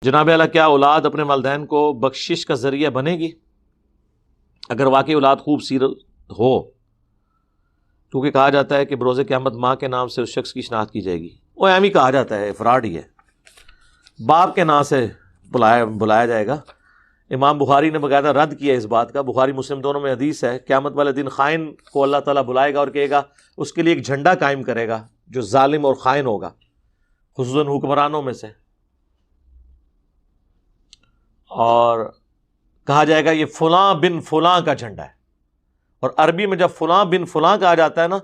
جناب اعلیٰ، کیا اولاد اپنے والدین کو بخشش کا ذریعہ بنے گی اگر واقعی اولاد خوبصورت ہو؟ کیونکہ کہا جاتا ہے کہ بروز قیامت ماں کے نام سے اس شخص کی شناخت کی جائے گی۔ وہ ایم ہی کہا جاتا ہے، افراڈ ہی ہے، باپ کے نام سے بلایا جائے گا۔ امام بخاری نے باقاعدہ رد کیا اس بات کا، بخاری مسلم دونوں میں حدیث ہے، قیامت والے دن خائن کو اللہ تعالیٰ بلائے گا اور کہے گا، اس کے لیے ایک جھنڈا قائم کرے گا جو ظالم اور خائن ہوگا، خصوصاً حکمرانوں میں سے، اور کہا جائے گا یہ فلاں بن فلاں کا جھنڈا ہے۔ اور عربی میں جب فلاں بن فلاں کہا جاتا ہے نا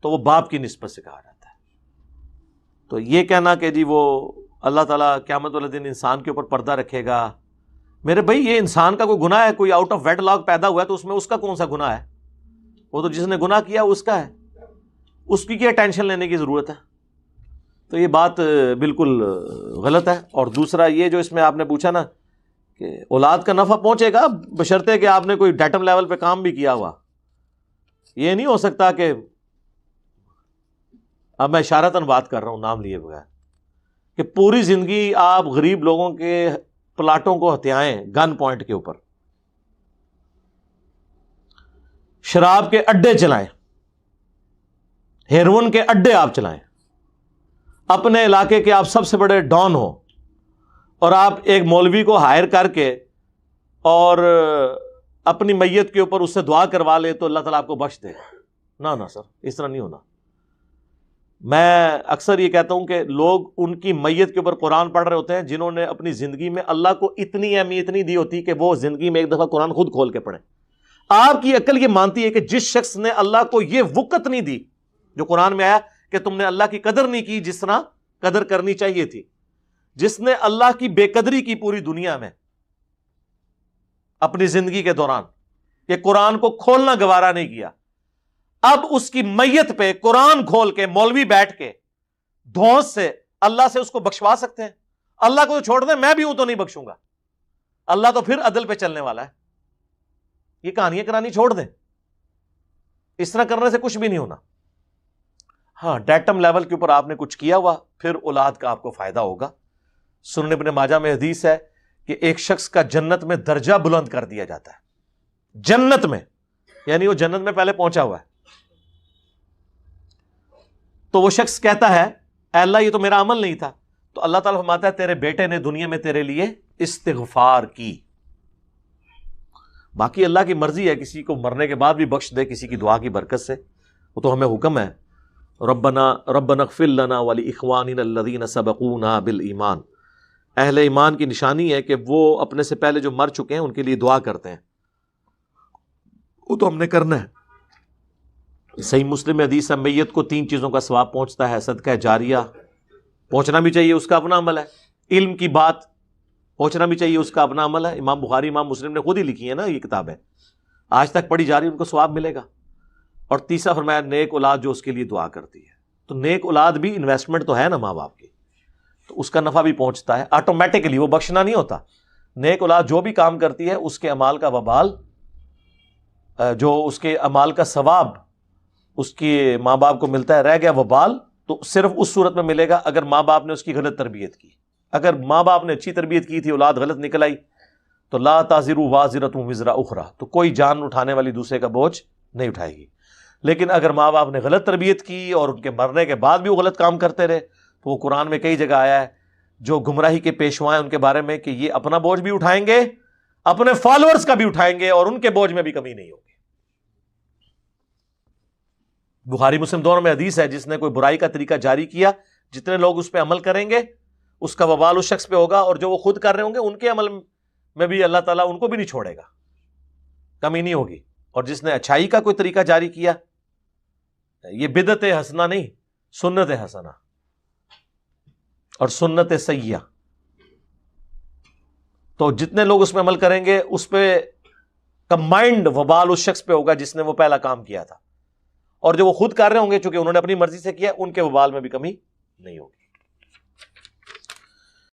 تو وہ باپ کی نسبت سے کہا جاتا ہے۔ تو یہ کہنا کہ جی وہ اللہ تعالیٰ قیامت والے دن انسان کے اوپر پردہ رکھے گا، میرے بھائی یہ انسان کا کوئی گناہ ہے؟ کوئی آؤٹ آف ویڈ لاک پیدا ہوا ہے تو اس میں اس کا کون سا گناہ ہے؟ وہ تو جس نے گناہ کیا اس کا ہے، اس کی کیا ٹینشن لینے کی ضرورت ہے؟ تو یہ بات بالکل غلط ہے۔ اور دوسرا یہ جو اس میں آپ نے پوچھا نا کہ اولاد کا نفع پہنچے گا بشرطے کہ آپ نے کوئی ڈیٹم لیول پہ کام بھی کیا ہوا۔ یہ نہیں ہو سکتا کہ اب میں اشارتاً بات کر رہا ہوں نام لیے بغیر، کہ پوری زندگی آپ غریب لوگوں کے پلاٹوں کو ہتھیائیں گن پوائنٹ کے اوپر، شراب کے اڈے چلائیں، ہیروئن کے اڈے آپ چلائیں، اپنے علاقے کے آپ سب سے بڑے ڈان ہو، اور آپ ایک مولوی کو ہائر کر کے اور اپنی میت کے اوپر اس سے دعا کروا لے تو اللہ تعالیٰ آپ کو بخش دے گا۔ نہ سر، اس طرح نہیں ہونا۔ میں اکثر یہ کہتا ہوں کہ لوگ ان کی میت کے اوپر قرآن پڑھ رہے ہوتے ہیں جنہوں نے اپنی زندگی میں اللہ کو اتنی اہمیت نہیں دی ہوتی کہ وہ زندگی میں ایک دفعہ قرآن خود کھول کے پڑھیں۔ آپ کی عقل یہ مانتی ہے کہ جس شخص نے اللہ کو یہ وقت نہیں دی جو قرآن میں آیا کہ تم نے اللہ کی قدر نہیں کی جس طرح قدر کرنی چاہیے تھی، جس نے اللہ کی بے قدری کی پوری دنیا میں اپنی زندگی کے دوران، کہ قرآن کو کھولنا گوارا نہیں کیا، اب اس کی میت پہ قرآن کھول کے مولوی بیٹھ کے دھونس سے اللہ سے اس کو بخشوا سکتے ہیں؟ اللہ کو تو چھوڑ دیں، میں بھی ہوں تو نہیں بخشوں گا، اللہ تو پھر عدل پہ چلنے والا ہے۔ یہ کہانیاں کرانی چھوڑ دیں، اس طرح کرنے سے کچھ بھی نہیں ہونا۔ ہاں، ڈیٹم لیول کے اوپر آپ نے کچھ کیا ہوا، پھر اولاد کا آپ کو فائدہ ہوگا۔ سنن ابن ماجہ میں حدیث ہے کہ ایک شخص کا جنت میں درجہ بلند کر دیا جاتا ہے، جنت میں، یعنی وہ جنت میں پہلے پہنچا ہوا ہے۔ تو وہ شخص کہتا ہے اے اللہ یہ تو میرا عمل نہیں تھا، تو اللہ تعالیٰ فرماتا ہے تیرے بیٹے نے دنیا میں تیرے لیے استغفار کی۔ باقی اللہ کی مرضی ہے، کسی کو مرنے کے بعد بھی بخش دے کسی کی دعا کی برکت سے، وہ تو ہمیں حکم ہے۔ ربنا اغفر لنا ولاخواننا الذین سبقونا بالایمان۔ اہل ایمان کی نشانی ہے کہ وہ اپنے سے پہلے جو مر چکے ہیں ان کے لیے دعا کرتے ہیں، وہ تو ہم نے کرنا ہے۔ صحیح مسلم میں حدیث ہے، میت کو 3 چیزوں کا ثواب پہنچتا ہے، صدقہ جاریہ پہنچنا بھی چاہیے، اس کا اپنا عمل ہے، علم کی بات پہنچنا بھی چاہیے، اس کا اپنا عمل ہے۔ امام بخاری امام مسلم نے خود ہی لکھی ہے نا یہ کتابیں، آج تک پڑھی جا رہی، ان کو ثواب ملے گا۔ اور تیسرا فرمایا نیک اولاد جو اس کے لیے دعا کرتی ہے۔ تو نیک اولاد بھی انویسٹمنٹ تو ہے نا ماں باپ کی، تو اس کا نفع بھی پہنچتا ہے آٹومیٹکلی، وہ بخشنا نہیں ہوتا۔ نیک اولاد جو بھی کام کرتی ہے اس کے اعمال کا وبال، جو اس کے اعمال کا ثواب اس کے ماں باپ کو ملتا ہے، رہ گیا وبال تو صرف اس صورت میں ملے گا اگر ماں باپ نے اس کی غلط تربیت کی۔ اگر ماں باپ نے اچھی تربیت کی تھی، اولاد غلط نکل آئی، تو لا تازر وازرۃ وزر اخری، تو کوئی جان اٹھانے والی دوسرے کا بوجھ نہیں اٹھائے گی۔ لیکن اگر ماں باپ نے غلط تربیت کی اور ان کے مرنے کے بعد بھی وہ غلط کام کرتے رہے، تو وہ قرآن میں کئی جگہ آیا ہے جو گمراہی کے پیشوا ہیں ان کے بارے میں کہ یہ اپنا بوجھ بھی اٹھائیں گے، اپنے فالوورز کا بھی اٹھائیں گے، اور ان کے بوجھ میں بھی کمی نہیں ہوگی۔ بخاری مسلم دونوں میں حدیث ہے، جس نے کوئی برائی کا طریقہ جاری کیا، جتنے لوگ اس پہ عمل کریں گے اس کا وبال اس شخص پہ ہوگا، اور جو وہ خود کر رہے ہوں گے ان کے عمل میں بھی اللہ تعالیٰ ان کو بھی نہیں چھوڑے گا، کمی نہیں ہوگی۔ اور جس نے اچھائی کا کوئی طریقہ جاری کیا، یہ بدعت حسنہ نہیں، سنت حسنہ اور سنت سیئہ، تو جتنے لوگ اس میں عمل کریں گے اس پہ کمبائنڈ وبال اس شخص پہ ہوگا جس نے وہ پہلا کام کیا تھا، اور جو وہ خود کر رہے ہوں گے چونکہ انہوں نے اپنی مرضی سے کیا، ان کے وبال میں بھی کمی نہیں ہوگی۔